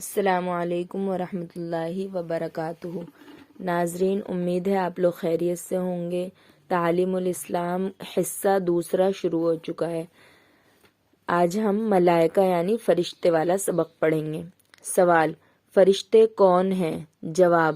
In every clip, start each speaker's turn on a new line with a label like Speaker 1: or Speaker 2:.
Speaker 1: السلام علیکم ورحمۃ اللہ وبرکاتہ۔ ناظرین، امید ہے آپ لوگ خیریت سے ہوں گے۔ تعلیم الاسلام حصہ دوسرا شروع ہو چکا ہے۔ آج ہم ملائکہ یعنی فرشتے والا سبق پڑھیں گے۔ سوال: فرشتے کون ہیں؟ جواب: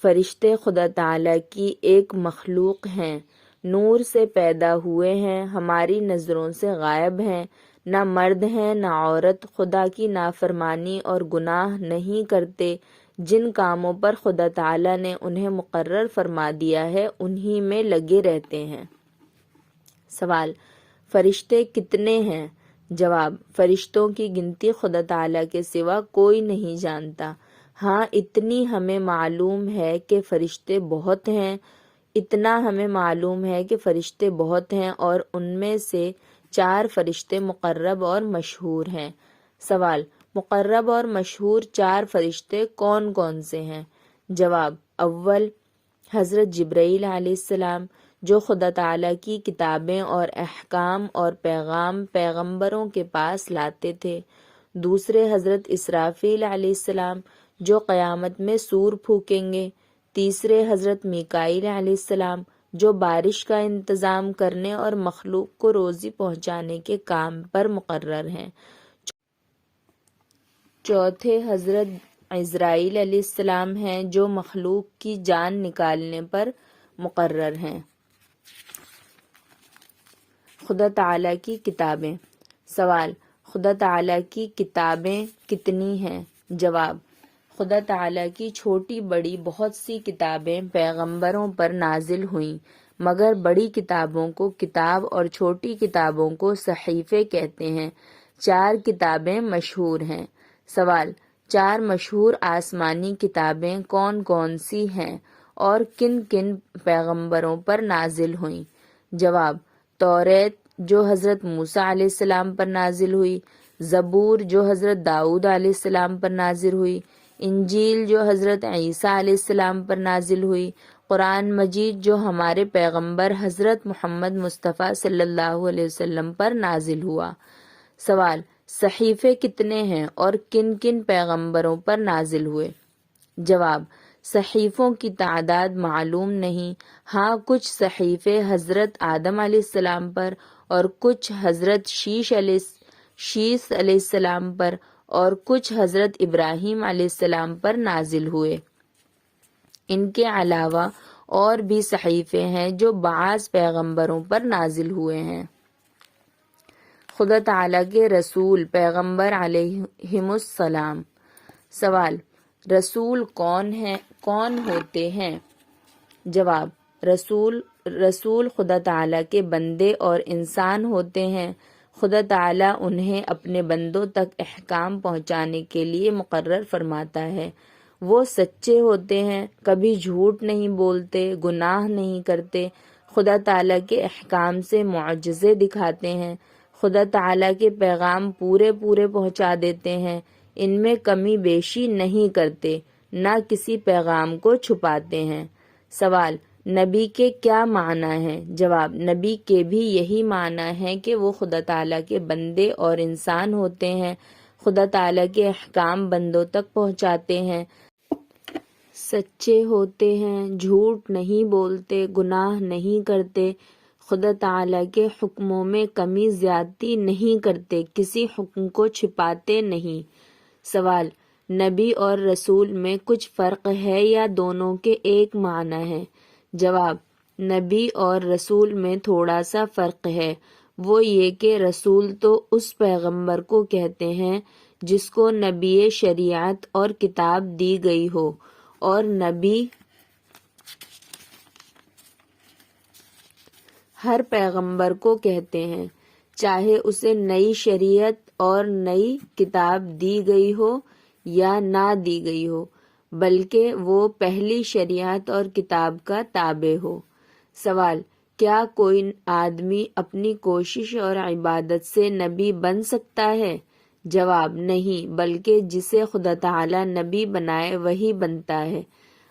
Speaker 1: فرشتے خدا تعالیٰ کی ایک مخلوق ہیں، نور سے پیدا ہوئے ہیں، ہماری نظروں سے غائب ہیں، نہ مرد ہیں نہ عورت، خدا کی نافرمانی اور گناہ نہیں کرتے، جن کاموں پر خدا تعالیٰ نے انہیں مقرر فرما دیا ہے انہی میں لگے رہتے ہیں۔ سوال: فرشتے کتنے ہیں؟ جواب: فرشتوں کی گنتی خدا تعالیٰ کے سوا کوئی نہیں جانتا۔ ہاں، اتنی ہمیں معلوم ہے کہ فرشتے بہت ہیں، اتنا ہمیں معلوم ہے کہ فرشتے بہت ہیں اور ان میں سے 4 فرشتے مقرب اور مشہور ہیں۔ سوال: مقرب اور مشہور 4 فرشتے کون کون سے ہیں؟ جواب: اول، حضرت جبرائیل علیہ السلام، جو خدا تعالیٰ کی کتابیں اور احکام اور پیغام پیغمبروں کے پاس لاتے تھے۔ دوسرے، حضرت اسرافیل علیہ السلام، جو قیامت میں سور پھونکیں گے۔ تیسرے، حضرت میکائیل علیہ السلام، جو بارش کا انتظام کرنے اور مخلوق کو روزی پہنچانے کے کام پر مقرر ہیں۔ چوتھے، حضرت عزرائیل علیہ السلام ہیں، جو مخلوق کی جان نکالنے پر مقرر ہیں۔ خدا تعالیٰ کی کتابیں۔ سوال: خدا تعالیٰ کی کتابیں کتنی ہیں؟ جواب: خدا تعالیٰ کی چھوٹی بڑی بہت سی کتابیں پیغمبروں پر نازل ہوئیں، مگر بڑی کتابوں کو کتاب اور چھوٹی کتابوں کو صحیفے کہتے ہیں۔ 4 کتابیں مشہور ہیں۔ سوال: 4 مشہور آسمانی کتابیں کون کون سی ہیں اور کن کن پیغمبروں پر نازل ہوئیں؟ جواب: توریت، جو حضرت موسیٰ علیہ السلام پر نازل ہوئی، زبور، جو حضرت داؤد علیہ السلام پر نازل ہوئی، انجیل، جو حضرت عیسیٰ علیہ السلام پر نازل ہوئی، قرآن مجید، جو ہمارے پیغمبر حضرت محمد مصطفیٰ صلی اللہ علیہ وسلم پر نازل ہوا۔ سوال: صحیفے کتنے ہیں اور کن کن پیغمبروں پر نازل ہوئے؟ جواب: صحیفوں کی تعداد معلوم نہیں، ہاں کچھ صحیفے حضرت آدم علیہ السلام پر اور کچھ حضرت شیش علیہ السلام پر اور کچھ حضرت ابراہیم علیہ السلام پر نازل ہوئے۔ ان کے علاوہ اور بھی صحیفے ہیں جو بعض پیغمبروں پر نازل ہوئے ہیں۔ خدا تعالیٰ کے رسول پیغمبر علیہم السلام۔ سوال: رسول کون ہوتے ہیں؟ جواب: رسول خدا تعالیٰ کے بندے اور انسان ہوتے ہیں۔ خدا تعالیٰ انہیں اپنے بندوں تک احکام پہنچانے کے لیے مقرر فرماتا ہے۔ وہ سچے ہوتے ہیں، کبھی جھوٹ نہیں بولتے، گناہ نہیں کرتے، خدا تعالیٰ کے احکام سے معجزے دکھاتے ہیں، خدا تعالیٰ کے پیغام پورے پہنچا دیتے ہیں، ان میں کمی بیشی نہیں کرتے، نہ کسی پیغام کو چھپاتے ہیں۔ سوال: نبی کے کیا معنی ہیں؟ جواب: نبی کے بھی یہی معنی ہے کہ وہ خدا تعالیٰ کے بندے اور انسان ہوتے ہیں، خدا تعالیٰ کے احکام بندوں تک پہنچاتے ہیں، سچے ہوتے ہیں، جھوٹ نہیں بولتے، گناہ نہیں کرتے، خدا تعالیٰ کے حکموں میں کمی زیادتی نہیں کرتے، کسی حکم کو چھپاتے نہیں۔ سوال: نبی اور رسول میں کچھ فرق ہے یا دونوں کے ایک معنی ہے؟ جواب: نبی اور رسول میں تھوڑا سا فرق ہے، وہ یہ کہ رسول تو اس پیغمبر کو کہتے ہیں جس کو نبی شریعت اور کتاب دی گئی ہو، اور نبی ہر پیغمبر کو کہتے ہیں، چاہے اسے نئی شریعت اور نئی کتاب دی گئی ہو یا نہ دی گئی ہو، بلکہ وہ پہلی شریعت اور کتاب کا تابع ہو۔ سوال: کیا کوئی آدمی اپنی کوشش اور عبادت سے نبی بن سکتا ہے؟ جواب: نہیں، بلکہ جسے خدا تعالیٰ نبی بنائے وہی بنتا ہے۔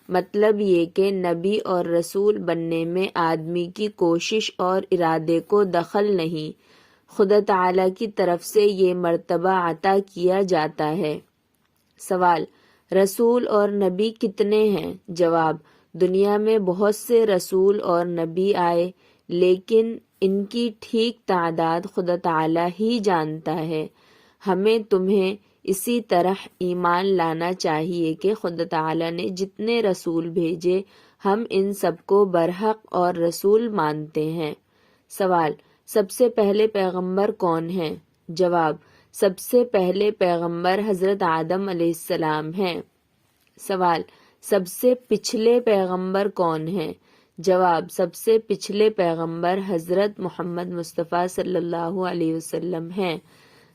Speaker 1: مطلب یہ کہ نبی اور رسول بننے میں آدمی کی کوشش اور ارادے کو دخل نہیں، خدا تعالیٰ کی طرف سے یہ مرتبہ عطا کیا جاتا ہے۔ سوال، رسول اور نبی کتنے ہیں؟ جواب، دنیا میں بہت سے رسول اور نبی آئے، لیکن ان کی ٹھیک تعداد خدا تعالی ہی جانتا ہے۔ ہمیں تمہیں اسی طرح ایمان لانا چاہیے کہ خدا تعالی نے جتنے رسول بھیجے ہم ان سب کو برحق اور رسول مانتے ہیں۔ سوال، سب سے پہلے پیغمبر کون ہیں؟ جواب، سب سے پہلے پیغمبر حضرت آدم علیہ السلام ہیں۔ سوال، سب سے پچھلے پیغمبر کون ہیں؟ جواب، سب سے پچھلے پیغمبر حضرت محمد مصطفیٰ صلی اللہ علیہ وسلم ہیں۔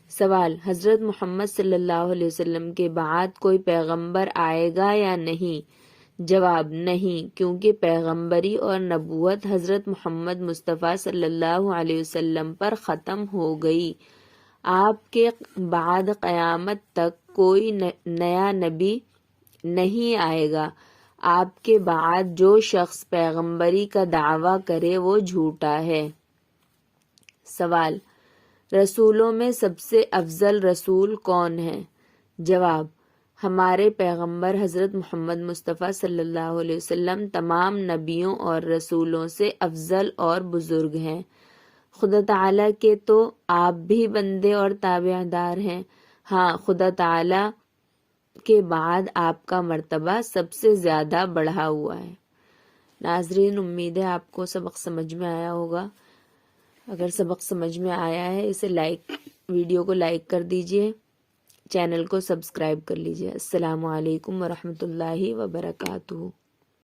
Speaker 1: سوال، حضرت محمد صلی اللہ علیہ وسلم کے بعد کوئی پیغمبر آئے گا یا نہیں؟ جواب، نہیں، کیونکہ پیغمبری اور نبوت حضرت محمد مصطفیٰ صلی اللہ علیہ وسلم پر ختم ہو گئی۔ آپ کے بعد قیامت تک کوئی نیا نبی نہیں آئے گا۔ آپ کے بعد جو شخص پیغمبری کا دعویٰ کرے وہ جھوٹا ہے۔ سوال، رسولوں میں سب سے افضل رسول کون ہے؟ جواب، ہمارے پیغمبر حضرت محمد مصطفیٰ صلی اللہ علیہ وسلم تمام نبیوں اور رسولوں سے افضل اور بزرگ ہیں۔ خدا تعالیٰ کے تو آپ بھی بندے اور تابع دار ہیں۔ ہاں، خدا تعالیٰ کے بعد آپ کا مرتبہ سب سے زیادہ بڑھا ہوا ہے۔ ناظرین، امید ہے آپ کو سبق سمجھ میں آیا ہوگا۔ اگر سبق سمجھ میں آیا ہے ویڈیو کو لائک کر دیجئے، چینل کو سبسکرائب کر لیجئے۔ السلام علیکم ورحمۃ اللہ وبرکاتہ۔